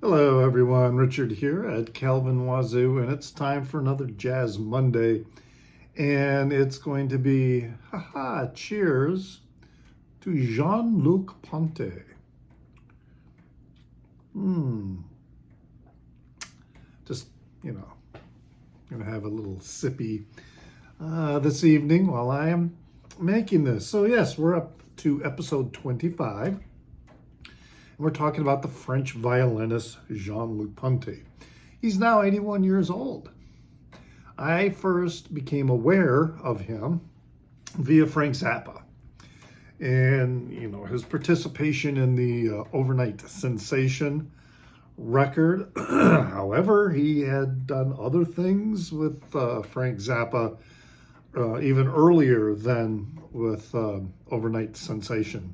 Hello everyone, Richard here at Calvin Wazoo, and it's time for another Jazz Monday. And it's going to be, cheers to Jean-Luc Ponty. Just, gonna have a little sippy this evening while I am making this. So yes, we're up to episode 25. We're talking about the French violinist Jean-Luc Ponty. He's now 81 years old. I first became aware of him via Frank Zappa and, his participation in the Overnight Sensation record. However, he had done other things with Frank Zappa even earlier than with Overnight Sensation.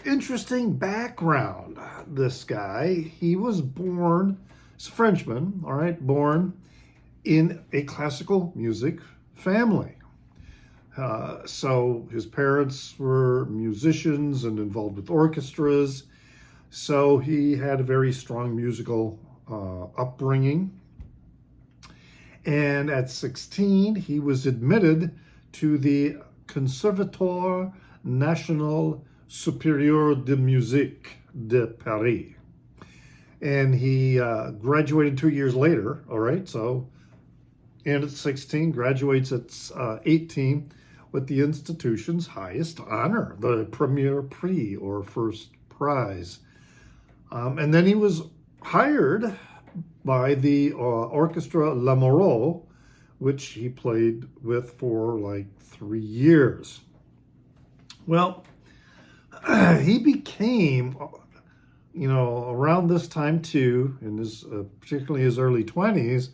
Interesting background, this guy. He was born, he's a Frenchman, all right, born in a classical music family. So his parents were musicians and involved with orchestras. So he had a very strong musical upbringing. And at 16, he was admitted to the Conservatoire National Supérieur de Musique de Paris. And he graduated 2 years later, all right? So, and at 16, graduates at 18 with the institution's highest honor, the Premier Prix, or first prize. And then he was hired by the Orchestra Lamoureux, which he played with for like 3 years. Well, he became, around this time too, in his particularly his early 20s,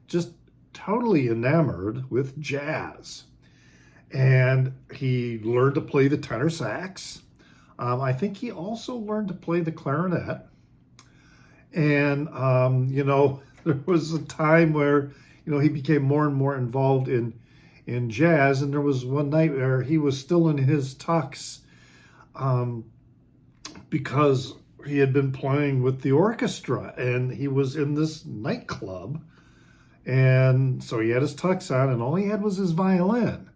just totally enamored with jazz. And he learned to play the tenor sax. I think he also learned to play the clarinet. And, there was a time where, he became more and more involved in jazz. And there was one night where he was still in his tux, because he had been playing with the orchestra and he was in this nightclub. And so he had his tux on and all he had was his violin.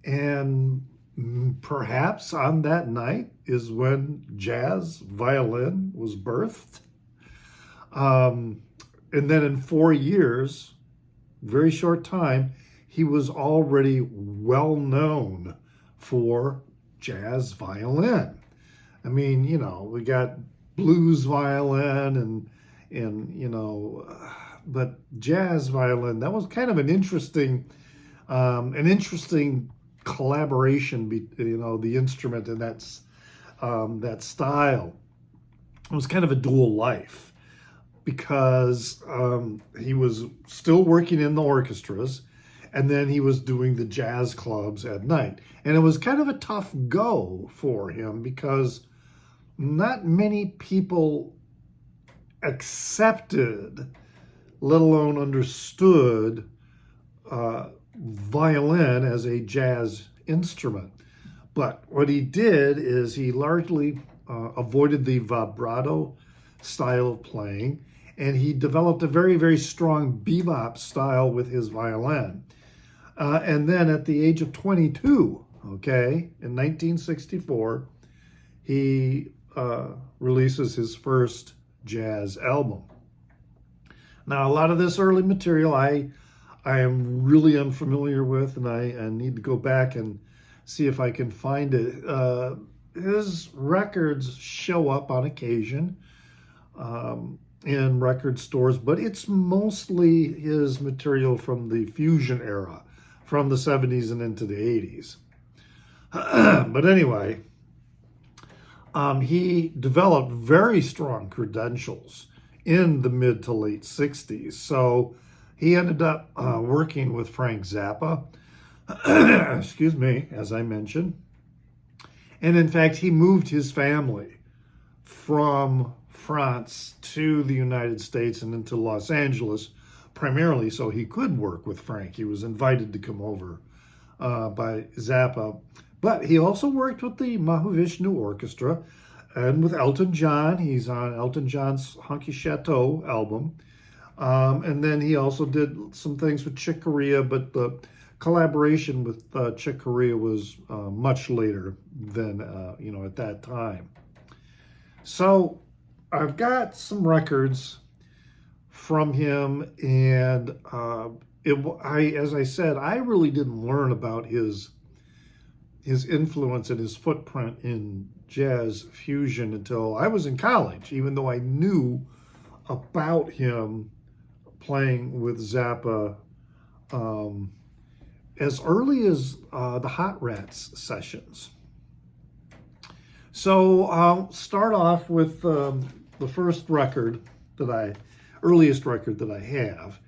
And perhaps on that night is when jazz violin was birthed. And then in 4 years, very short time, he was already well known for jazz violin. I mean, we got blues violin but jazz violin, that was kind of an interesting collaboration, the instrument and that style. It was kind of a dual life because he was still working in the orchestras and then he was doing the jazz clubs at night. And it was kind of a tough go for him because not many people accepted, let alone understood, violin as a jazz instrument. But what he did is he largely avoided the vibrato style of playing, and he developed a very, very strong bebop style with his violin. And then at the age of 22, in 1964, he releases his first jazz album. Now, a lot of this early material I am really unfamiliar with, and I need to go back and see if I can find it. His records show up on occasion in record stores, but it's mostly his material from the fusion era, from the 70s and into the 80s. But anyway, he developed very strong credentials in the mid to late 60s. So he ended up working with Frank Zappa, excuse me, as I mentioned. And in fact, he moved his family from France to the United States and into Los Angeles, primarily so he could work with Frank. He was invited to come over by Zappa. But he also worked with the Mahavishnu Orchestra and with Elton John. He's on Elton John's Hunky Chateau album. And then he also did some things with Chick Corea, but the collaboration with Chick Corea was much later than, at that time. So I've got some records from him, and as I said, I really didn't learn about his influence and his footprint in jazz fusion until I was in college, even though I knew about him playing with Zappa as early as the Hot Rats sessions. So I'll start off with the earliest record that I have,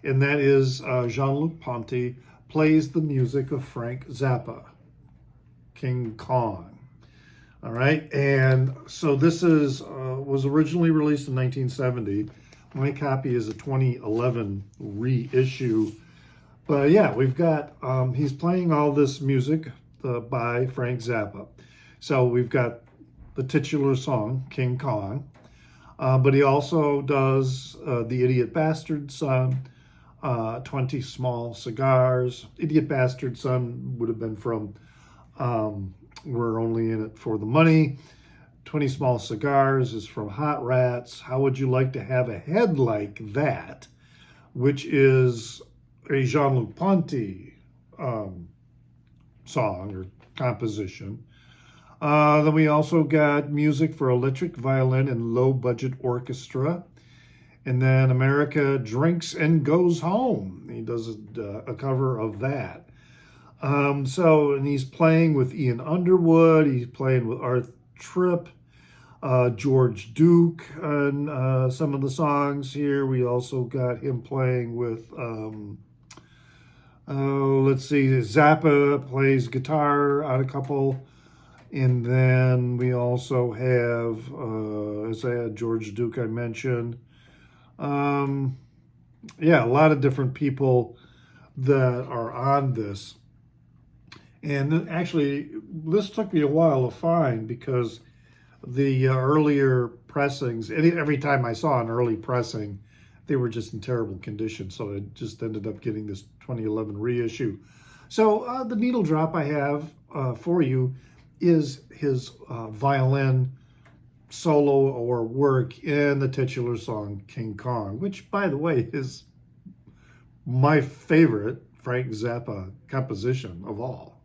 and that is Jean-Luc Ponty plays the music of Frank Zappa, King Kong. All right, and so this was originally released in 1970. My copy is a 2011 reissue. But yeah, we've got, he's playing all this music by Frank Zappa. So we've got the titular song, King Kong. But he also does The Idiot Bastard Son, 20 Small Cigars. Idiot Bastard Son would have been from We're Only in It for the Money. 20 Small Cigars is from Hot Rats. How Would You Like to Have a Head Like That, which is a Jean-Luc Ponty song or composition. Then we also got music for electric violin and low-budget orchestra. And then America Drinks and Goes Home. He does a cover of that. And he's playing with Ian Underwood. He's playing with Art Tripp, George Duke on some of the songs here. We also got him playing with, Zappa plays guitar on a couple. And then we also have, as I had George Duke, I mentioned. A lot of different people that are on this. And actually, this took me a while to find because the earlier pressings, every time I saw an early pressing, they were just in terrible condition. So I just ended up getting this 2011 reissue. So the needle drop I have for you is his violin solo or work in the titular song King Kong, which, by the way, is my favorite Frank Zappa composition of all.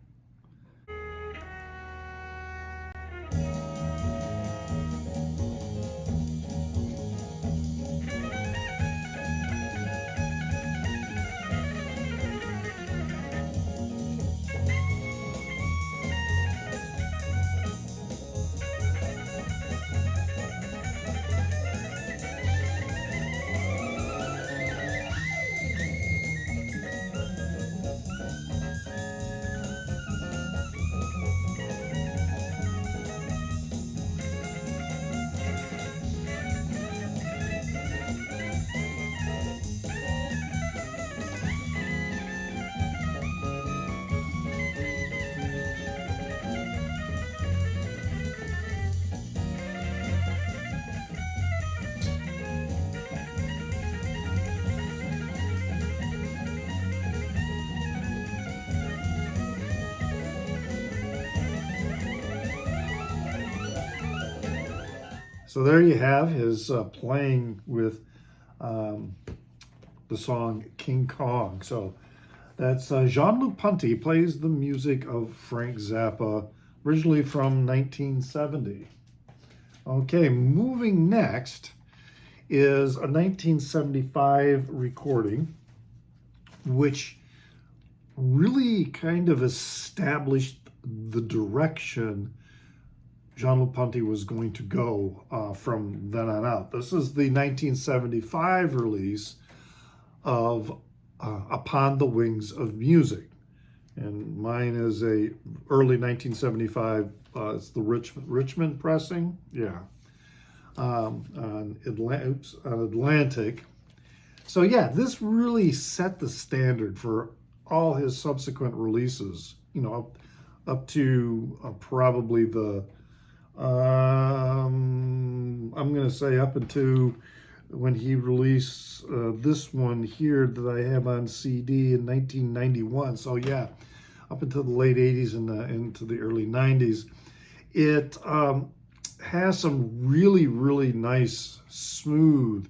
So there you have his playing with the song King Kong. So that's Jean-Luc Ponty plays the music of Frank Zappa, originally from 1970. Okay, moving next is a 1975 recording, which really kind of established the direction Jean-Luc Ponty was going to go from then on out. This is the 1975 release of Upon the Wings of Music. And mine is a early 1975, it's the Richmond pressing, yeah, on Atlantic. So yeah, this really set the standard for all his subsequent releases, up to probably the I'm going to say up until when he released this one here that I have on CD in 1991. So yeah, up until the late 80s and into the early 90s. It has some really, really nice, smooth,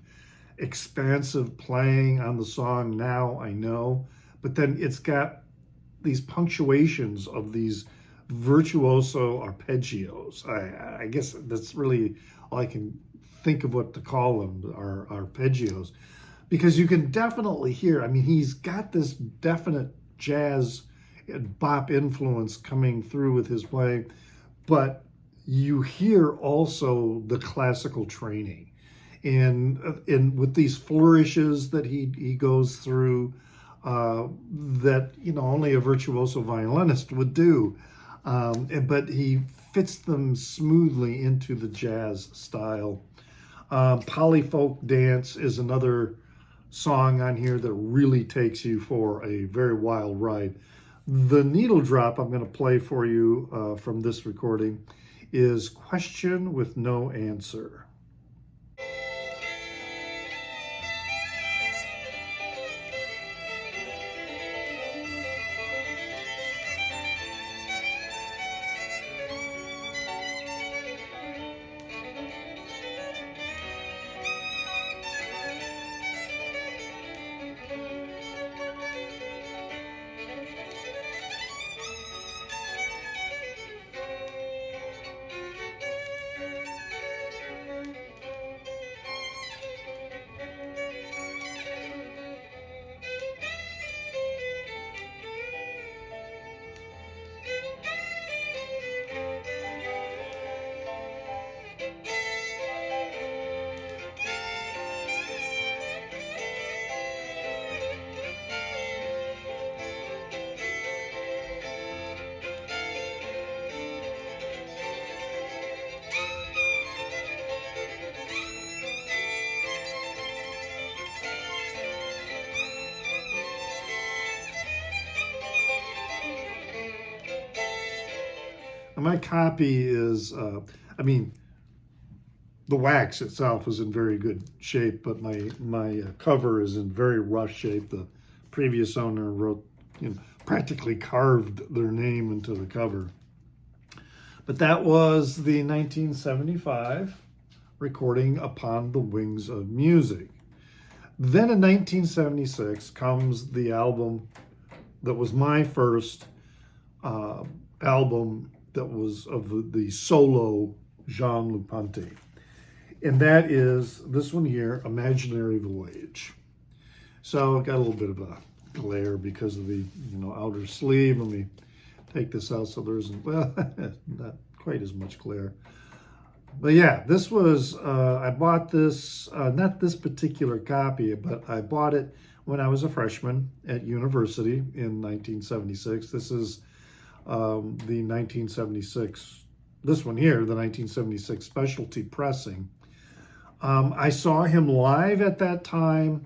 expansive playing on the song Now I Know, but then it's got these punctuations of these virtuoso arpeggios. I guess that's really all I can think of what to call them, are arpeggios, because you can definitely hear, I mean, he's got this definite jazz and bop influence coming through with his playing, but you hear also the classical training and with these flourishes that he goes through, that only a virtuoso violinist would do, but he fits them smoothly into the jazz style. Polyfolk Dance is another song on here that really takes you for a very wild ride. The needle drop I'm going to play for you from this recording is Question with No Answer. My copy is, I mean, the wax itself is in very good shape, but my cover is in very rough shape. The previous owner wrote, practically carved their name into the cover. But that was the 1975 recording Upon the Wings of Music. Then in 1976 comes the album that was my first album that was of the solo Jean-Luc Ponty. And that is this one here, Imaginary Voyage. So I got a little bit of a glare because of the outer sleeve. Let me take this out so there isn't, well, not quite as much glare. But yeah, this was, I bought this, not this particular copy, but I bought it when I was a freshman at university in 1976. This is the 1976, this one here, the 1976 specialty pressing. I saw him live at that time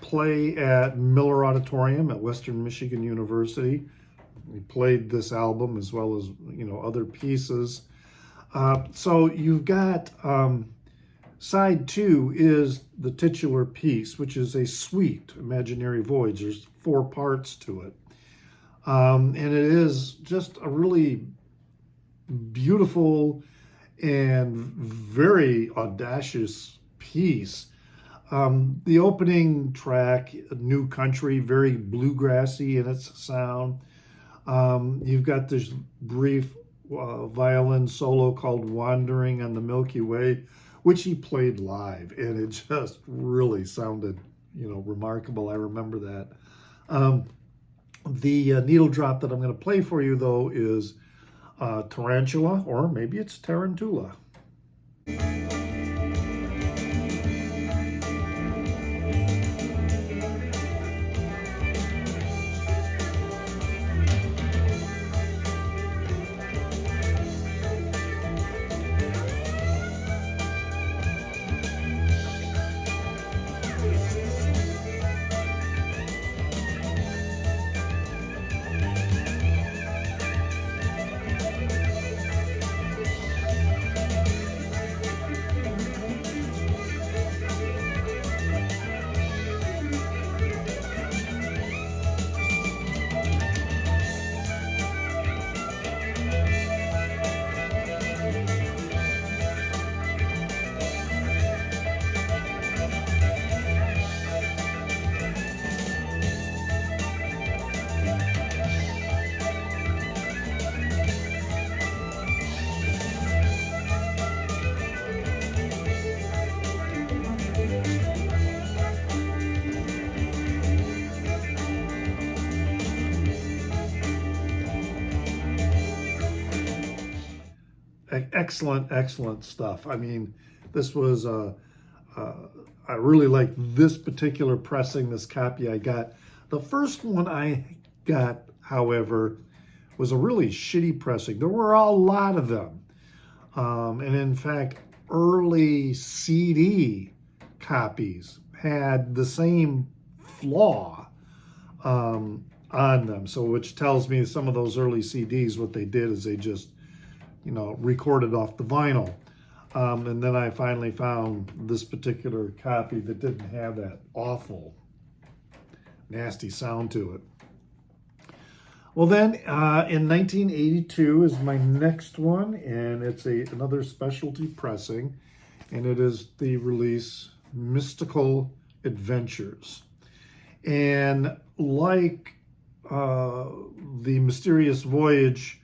play at Miller Auditorium at Western Michigan University. He played this album as well as, other pieces. So you've got side 2 is the titular piece, which is a suite, Imaginary Voyage. There's 4 parts to it. And it is just a really beautiful and very audacious piece. The opening track, New Country, very bluegrassy in its sound. You've got this brief violin solo called Wandering on the Milky Way, which he played live, and it just really sounded, remarkable. I remember that. The needle drop that I'm going to play for you, though, is Tarantula, or maybe it's Tarantula. excellent, excellent stuff. I mean, this was, I really like this particular pressing, this copy I got. The first one I got, however, was a really shitty pressing. There were a lot of them. And in fact, early CD copies had the same flaw on them. So which tells me some of those early CDs, what they did is they just, recorded off the vinyl. And then I finally found this particular copy that didn't have that awful, nasty sound to it. Well then, in 1982 is my next one, and it's another specialty pressing, and it is the release Mystical Adventures. And like the Mysterious Voyage,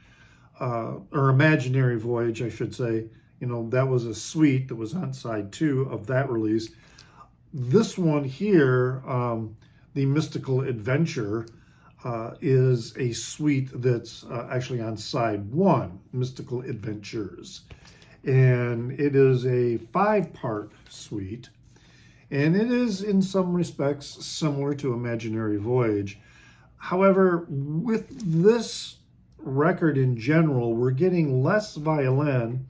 or Imaginary Voyage, I should say, that was a suite that was on side 2 of that release. This one here, the Mystical Adventure, is a suite that's actually on side 1, Mystical Adventures. And it is a 5-part suite. And it is, in some respects, similar to Imaginary Voyage. However, with this record in general, we're getting less violin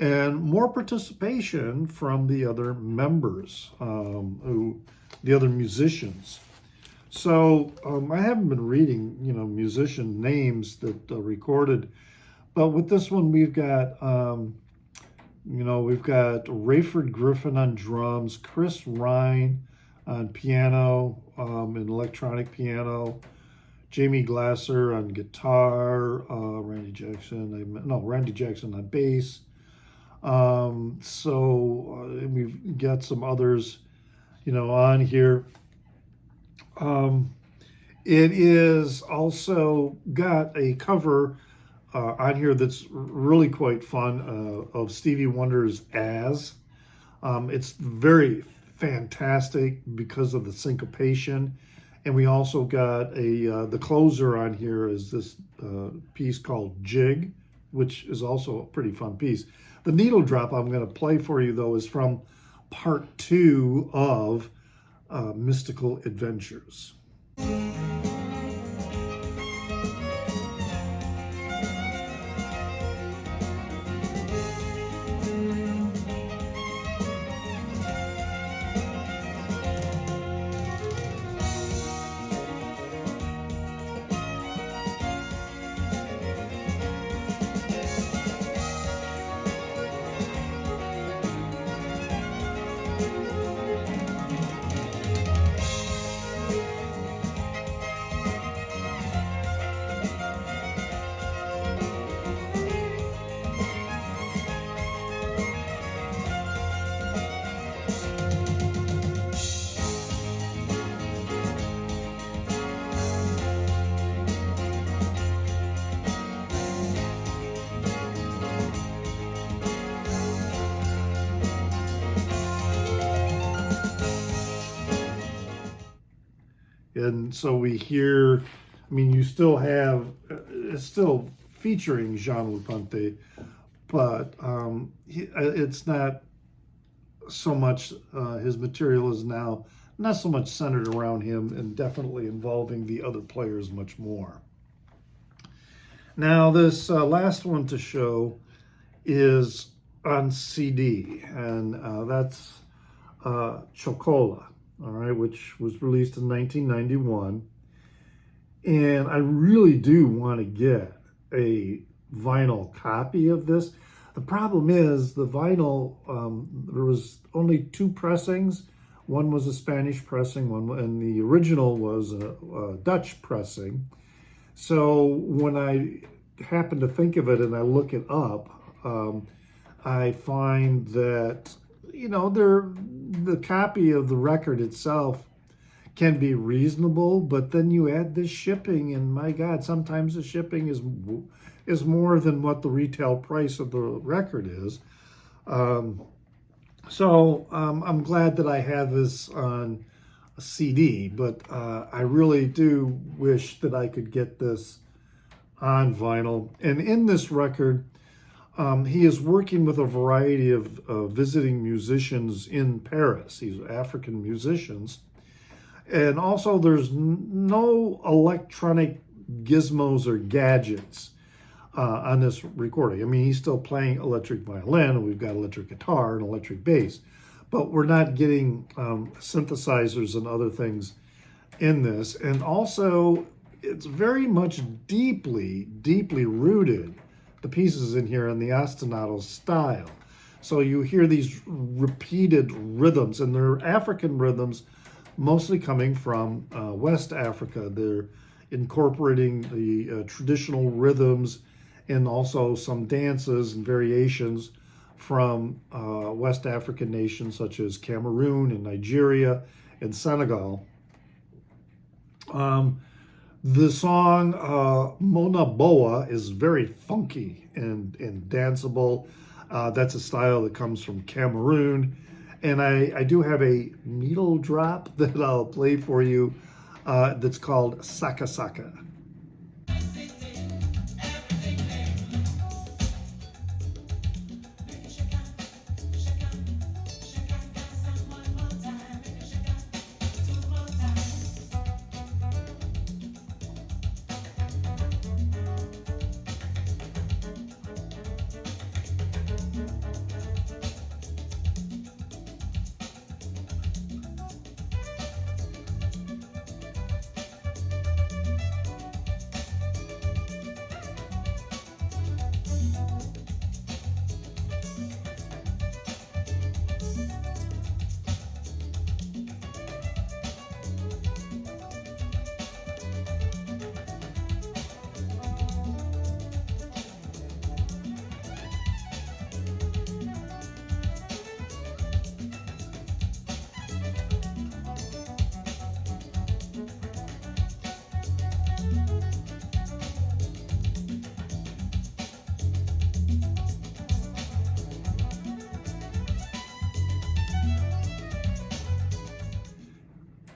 and more participation from the other members, the other musicians. So I haven't been reading, musician names that recorded, but with this one we've got, we've got Rayford Griffin on drums, Chris Ryan on piano and electronic piano, Jamie Glasser on guitar, Randy Jackson on bass. We've got some others, on here. It is also got a cover on here that's really quite fun of Stevie Wonder's As. It's very fantastic because of the syncopation. And we also got the closer on here is this piece called Jig, which is also a pretty fun piece. The needle drop I'm going to play for you, though, is from part 2 of Mystical Adventures. And so we hear, you still have, it's still featuring Jean-Luc Ponty, but it's not so much, his material is now not so much centered around him and definitely involving the other players much more. Now this last one to show is on CD, and that's Chocola. All right, which was released in 1991. And I really do want to get a vinyl copy of this. The problem is the vinyl, there was only 2 pressings. One was a Spanish pressing, and the original was a Dutch pressing. So when I happen to think of it and I look it up, I find that, the copy of the record itself can be reasonable, but then you add this shipping, and my God, sometimes the shipping is more than what the retail price of the record is. So I'm glad that I have this on a CD, but I really do wish that I could get this on vinyl. And in this record, he is working with a variety of visiting musicians in Paris. These African musicians. And also there's no electronic gizmos or gadgets on this recording. I mean, he's still playing electric violin, and we've got electric guitar and electric bass, but we're not getting synthesizers and other things in this. And also, it's very much deeply, deeply rooted, the pieces in here, in the ostinato style. So you hear these repeated rhythms, and they're African rhythms, mostly coming from West Africa. They're incorporating the traditional rhythms and also some dances and variations from West African nations such as Cameroon and Nigeria and Senegal. The song Mona Boa is very funky and danceable. That's a style that comes from Cameroon. And I do have a needle drop that I'll play for you that's called Saka Saka.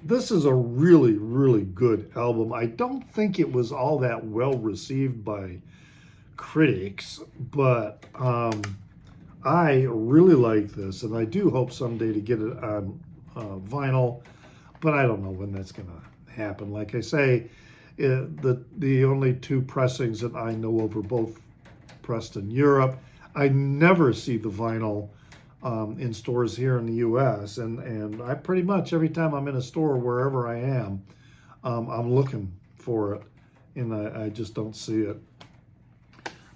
This is a really, really good album. I don't think it was all that well received by critics, but I really like this, and I do hope someday to get it on vinyl, but I don't know when that's going to happen. Like I say, the only two pressings that I know of are both pressed in Europe. I never see the vinyl in stores here in the U.S. And I pretty much, every time I'm in a store, wherever I am, I'm looking for it, and I just don't see it.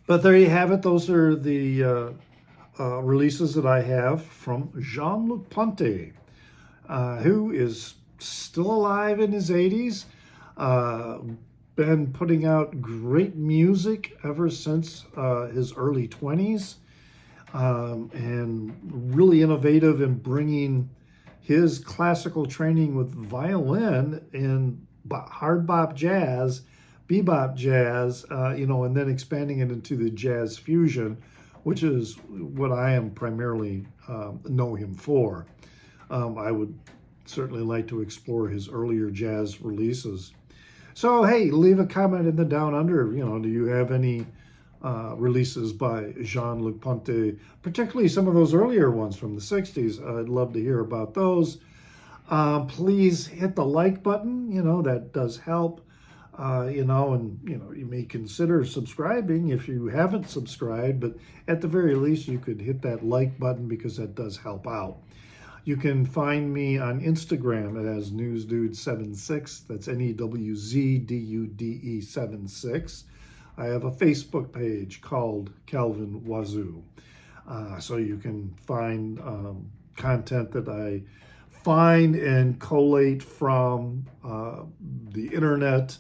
But there you have it. Those are the releases that I have from Jean-Luc Ponty, who is still alive in his 80s, been putting out great music ever since his early 20s. And really innovative in bringing his classical training with violin and hard bop jazz, bebop jazz, and then expanding it into the jazz fusion, which is what I am primarily know him for. I would certainly like to explore his earlier jazz releases. So, hey, leave a comment in the down under. Do you have any releases by Jean-Luc Ponty, particularly some of those earlier ones from the 60s. I'd love to hear about those. Please hit the like button, that does help, and you may consider subscribing if you haven't subscribed, but at the very least you could hit that like button because that does help out. You can find me on Instagram as NewsDude76, that's NEWZDUDE 76. I have a Facebook page called Calvin Wazoo. So you can find content that I find and collate from the internet,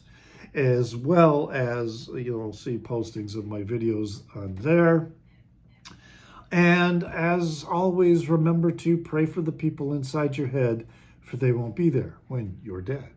as well as, see postings of my videos on there. And as always, remember to pray for the people inside your head, for they won't be there when you're dead.